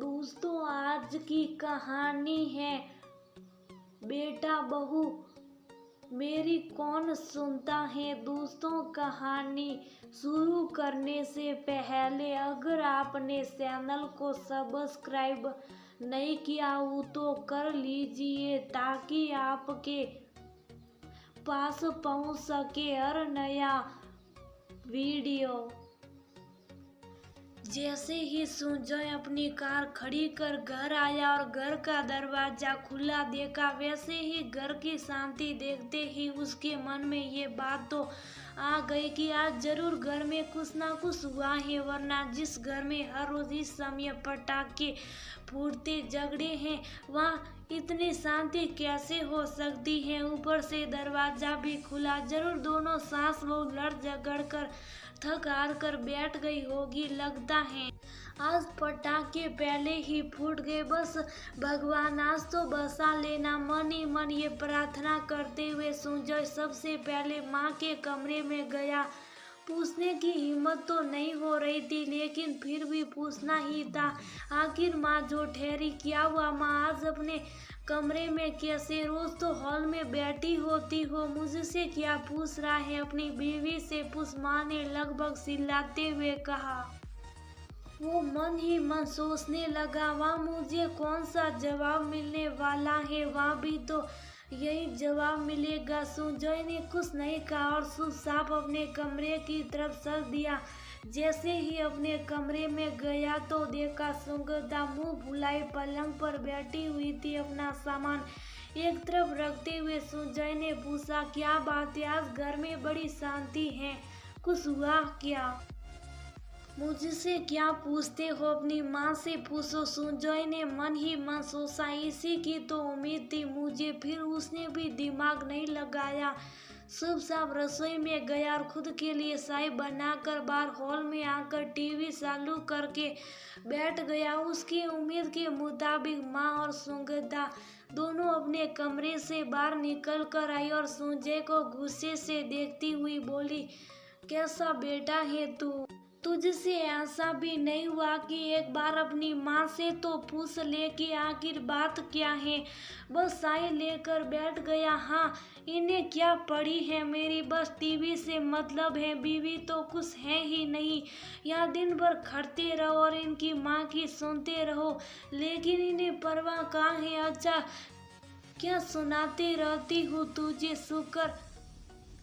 दोस्तों आज की कहानी है बेटा बहू मेरी कौन सुनता है। दोस्तों कहानी शुरू करने से पहले अगर आपने चैनल को सब्सक्राइब नहीं किया हो तो कर लीजिए ताकि आपके पास पहुंच सके हर नया वीडियो। जैसे ही सुजय अपनी कार खड़ी कर घर आया और घर का दरवाजा खुला देखा, वैसे ही घर की शांति देखते ही उसके मन में ये बात तो आ गई कि आज जरूर घर में कुछ ना कुछ हुआ है, वरना जिस घर में हर रोज इस समय पटाखे फूटते झगड़े हैं वहाँ इतनी शांति कैसे हो सकती है। ऊपर से दरवाजा भी खुला, जरूर दोनों सास बहू लड़ झगड़ कर थक हार कर बैठ गई होगी। लगता है आज पटाखे पहले ही फूट गए, बस भगवान आज तो बचा लेना। मन ही मन ये प्रार्थना करते हुए सुजय सबसे पहले माँ के कमरे में गया। पूछने की हिम्मत तो नहीं हो रही थी, लेकिन फिर भी पूछना ही था। आखिर माँ जो ठहरी, क्या हुआ माँ आज अपने कमरे में कैसे? रोज तो हॉल में बैठी होती हो, मुझसे क्या पूछ रहा है? अपनी बीवी से पूछ, माँ ने लगभग चिल्लाते हुए कहा। वो मन ही मन सोचने लगा, वहाँ मुझे कौन सा जवाब मिलने वाला है, वहाँ भी तो यही जवाब मिलेगा। सुजय ने कुछ नहीं कहा और चुपचाप अपने कमरे की तरफ चल दिया। जैसे ही अपने कमरे में गया तो देखा सुगंधा मुंह फुलाए पलंग पर बैठी हुई थी, अपना सामान एक तरफ रखते हुए। सुजय ने पूछा, क्या बात है, आज घर में बड़ी शांति है, कुछ हुआ क्या? मुझसे क्या पूछते हो, अपनी माँ से पूछो। सुजय ने मन ही मन सोचा, इसी की तो उम्मीद थी मुझे। फिर उसने भी दिमाग नहीं लगाया, चुपचाप रसोई में गया और खुद के लिए चाय बनाकर बाहर हॉल में आकर टीवी चालू करके बैठ गया। उसकी उम्मीद के मुताबिक माँ और सुगंधा दोनों अपने कमरे से बाहर निकल कर आई और सुजय को गुस्से से देखती हुई बोली, कैसा बेटा है तू? तुझसे ऐसा भी नहीं हुआ कि एक बार अपनी माँ से तो पूछ ले कि आखिर बात क्या है? बस चाय लेकर बैठ गया। हाँ, इन्हें क्या पड़ी है मेरी, बस टीवी से मतलब है, बीवी तो कुछ है ही नहीं। यहाँ दिन भर खटते रहो और इनकी माँ की सुनते रहो, लेकिन इन्हें परवाह कहाँ है। अच्छा क्या सुनाती रहती हूँ तुझे, शुक्र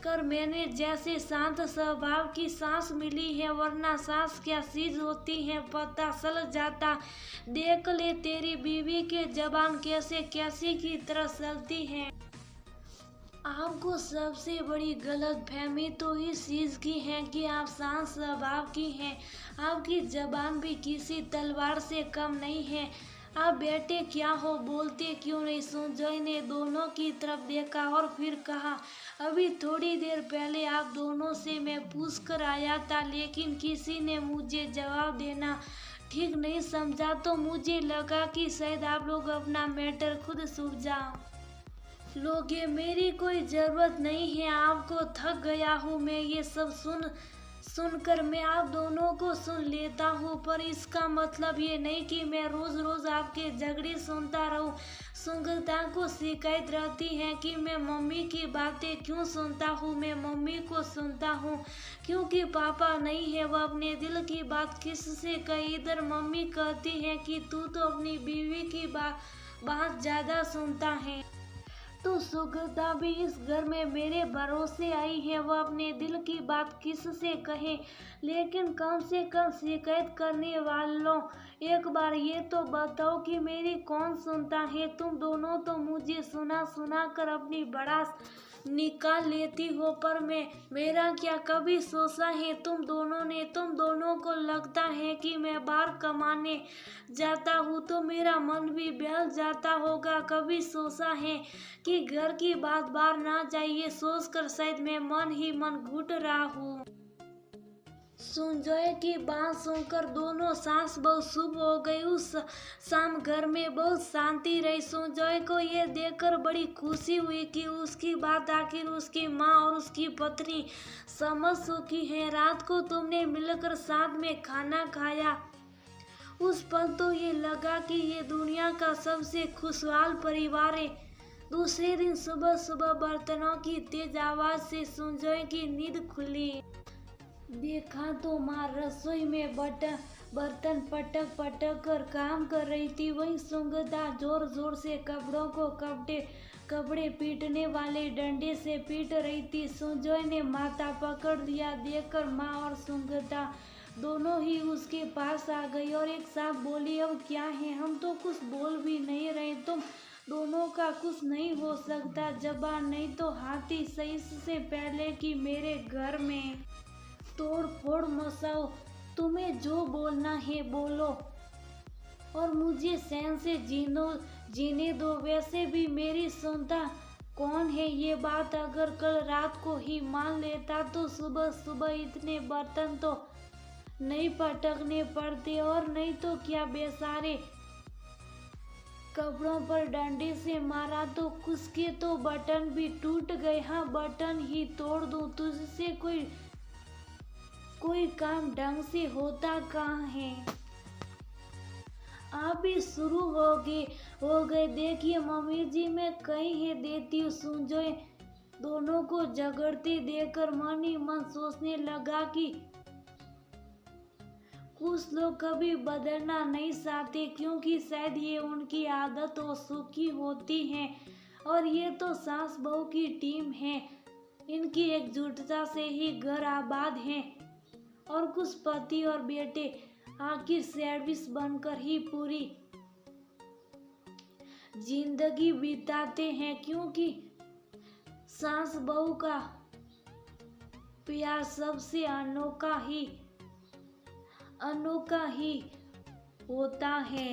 कर मैंने जैसे शांत स्वभाव की सांस मिली है, वरना सांस क्या चीज होती है पता चल जाता। देख ले तेरी बीवी के जबान कैसे कैसी की तरह चलती है। आपको सबसे बड़ी गलतफहमी तो इस चीज की है कि आप शांत स्वभाव की हैं। आपकी जबान भी किसी तलवार से कम नहीं है। आप बेटे क्या हो, बोलते क्यों नहीं? सुजय ने दोनों की तरफ देखा और फिर कहा, अभी थोड़ी देर पहले आप दोनों से मैं पूछ कर आया था, लेकिन किसी ने मुझे जवाब देना ठीक नहीं समझा, तो मुझे लगा कि शायद आप लोग अपना मैटर खुद सुलझा लोगे। मेरी कोई जरूरत नहीं है आपको, थक गया हूँ मैं ये सब सुनकर। मैं आप दोनों को सुन लेता हूँ, पर इसका मतलब ये नहीं कि मैं रोज रोज आपके झगड़े सुनता रहूँ। सुगंधा को शिकायत रहती है कि मैं मम्मी की बातें क्यों सुनता हूँ। मैं मम्मी को सुनता हूँ क्योंकि पापा नहीं है, वह अपने दिल की बात किससे कही। इधर मम्मी कहती है कि तू तो अपनी बीवी की बात ज्यादा सुनता है। तो सुगंधा भी इस घर में मेरे भरोसे आई है, वह अपने दिल की बात किससे कहे। लेकिन कम से कम शिकायत करने वालों एक बार ये तो बताओ कि मेरी कौन सुनता है? तुम दोनों तो मुझे सुना सुना कर अपनी भड़ास निकाल लेती हो, पर मेरा क्या कभी सोचा है तुम दोनों ने? तुम दोनों को लगता है कि मैं बाहर कमाने जाता हूँ तो मेरा मन भी बहल जाता होगा। कभी सोचा है कि घर की बात बाहर ना जाए? ये सोचकर शायद मैं मन ही मन घुट रहा हूँ। सुजय की बात सुनकर दोनों सास बहू चुप हो गई। उस शाम घर में बहुत शांति रही। सुजय को ये देखकर बड़ी खुशी हुई कि उसकी बात आखिर उसकी माँ और उसकी पत्नी समझ चुकी है। रात को तुमने मिलकर साथ में खाना खाया उस पल तो ये लगा कि ये दुनिया का सबसे खुशहाल परिवार है। दूसरे दिन सुबह सुबह बर्तनों की तेज आवाज से सुंजय की नींद खुली। देखा तो माँ रसोई में बर्तन पटक पटक कर काम कर रही थी। वहीं सुगंधा जोर जोर से कपड़ों को कपड़े पीटने वाले डंडे से पीट रही थी। सुजय ने माथा पकड़ लिया। देखकर माँ और सुगंधा दोनों ही उसके पास आ गई और एक साथ बोली, अब क्या है, हम तो कुछ बोल भी नहीं रहे, तुम दोनों का कुछ नहीं हो सकता। जबान नहीं तो हाथी सही से पहले कि मेरे घर में तोड़ फोड़ मचाओ। तुम्हें जो बोलना है बोलो और मुझे चैन से जीने दो। वैसे भी मेरी सुनता कौन है। ये बात अगर कल रात को ही मान लेता तो सुबह सुबह इतने बर्तन तो नहीं पटकने पड़ते, और नहीं तो क्या बेचारे कपड़ों पर डंडे से मारा तो उसके तो बटन भी टूट गए। हाँ, बटन ही तोड़ दूं, तुझसे कोई काम ढंग से होता कहाँ है। आप ही शुरू हो गए। देखिए मम्मी जी, मैं कहीं है देती हूँ। सुंजय दोनों को झगड़ते देखकर मन ही मन सोचने लगा कि कुछ लोग कभी बदलना नहीं चाहते, क्योंकि शायद ये उनकी आदत और सुखी होती है। और ये तो सास बहू की टीम है, इनकी एकजुटता से ही घर आबाद है। और कुछ पति और बेटे आखिर सर्विस बनकर ही पूरी जिंदगी बिताते हैं, क्योंकि सास बहू का प्यार सबसे अनोखा ही होता है।